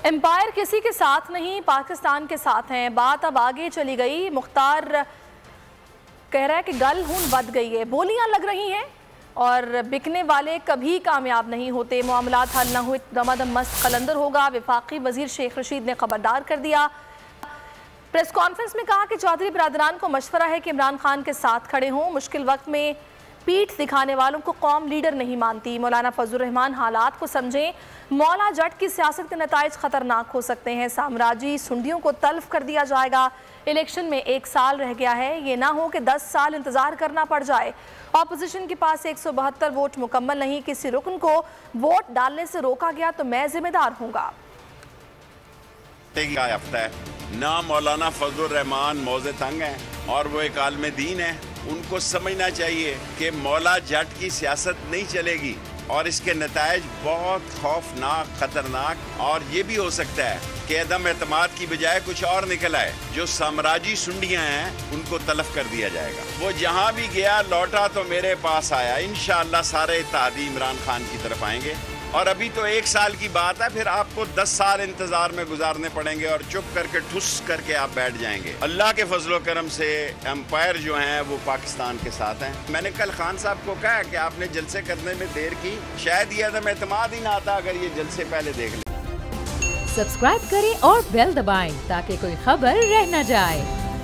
Empire किसी के साथ नहीं, पाकिस्तान के साथ हैं। बात अब आगे चली गई। मुख्तार कह रहा है कि गल हून बद गई है, बोलियां लग रही हैं और बिकने वाले कभी कामयाब नहीं होते। मामलात हल न हुए दमादम मस्त कलंदर होगा। वफाकी वजीर शेख रशीद ने खबरदार कर दिया। प्रेस कॉन्फ्रेंस में कहा कि चौधरी बिरादरान को मशवरा है कि इमरान खान के साथ खड़े हों। मुश्किल वक्त में पीठ दिखाने वालों को कौम लीडर नहीं मानती। मौलाना फजलुर रहमान हालात को समझें। मौला जट की सियासत के नताइज खतरनाक हो सकते हैं। साम्राज्यी सुंडियों को तल्फ कर दिया जाएगा। इलेक्शन में 1 साल रह गया है, ये ना हो कि 10 साल इंतजार करना पड़ जाए। ऑपोजिशन के पास 172 वोट मुकम्मल नहीं। किसी रुकन को वोट डालने से रोका गया तो मैं जिम्मेदार हूँगा। ना मौलाना फजलुर रहमान मौजे तंग हैं और वो एक आलम दीन है। उनको समझना चाहिए कि मौला जट की सियासत नहीं चलेगी और इसके नतायज बहुत खौफनाक, खतरनाक और ये भी हो सकता है कि अदम एतमाद की बजाय कुछ और निकल आए। जो साम्राज्यी सुंडियां हैं उनको तलफ कर दिया जाएगा। वो जहां भी गया लौटा तो मेरे पास आया। इंशाअल्लाह सारे इत्तेहादी इमरान खान की तरफ आएंगे और अभी तो 1 साल की बात है, फिर आपको 10 साल इंतजार में गुजारने पड़ेंगे और चुप करके ठुस करके आप बैठ जाएंगे। अल्लाह के फजलो करम से एम्पायर जो हैं वो पाकिस्तान के साथ हैं। मैंने कल खान साहब को कहा कि आपने जलसे करने में देर की, शायद ये अदम एतमाद ही ना आता अगर ये जलसे पहले देख लें। सब्सक्राइब करें और बेल दबाएं ताकि कोई खबर रह न जाए।